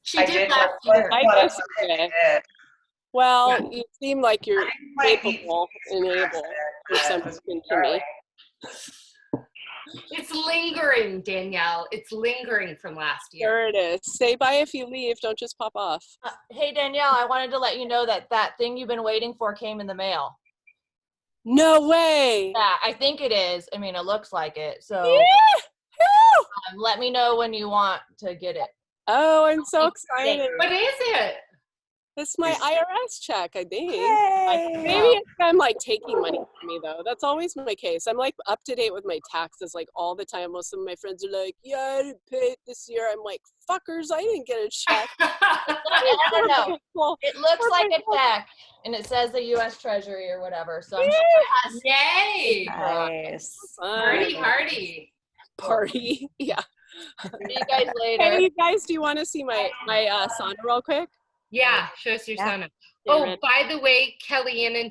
She I did did last one- year. I one guess of you them did. I did. Well, you seem like you're I didn't quite beat capable and Phoebe's able accident, for but it something was to me. early. It's lingering, Danielle. It's lingering from last year. There it is. Stay by if you leave. Don't just pop off. Hey, Danielle, I wanted to let you know that that thing you've been waiting for came in the mail. No way. Yeah, I think it is. I mean, it looks like it. So Yahoo! let me know when you want to get it. Oh, I'm so excited. What is it? It's my IRS check, I think. Yay! Maybe it's I'm like taking money from me though. That's always my case. I'm like up to date with my taxes like all the time. Most of my friends are like, yeah, I didn't pay it this year. I'm like, fuckers, I didn't get a check. I don't know. Well, It looks like a Perfect. check, and it says the U.S. Treasury or whatever. So I'm sure it has Yay! Nice. Party, party. Party. Yeah. See you guys later. Hey, you guys, do you want to see my sauna real quick? Yeah, show us your Yeah. son. Yeah, Oh, Red. by the way, Kellyanne and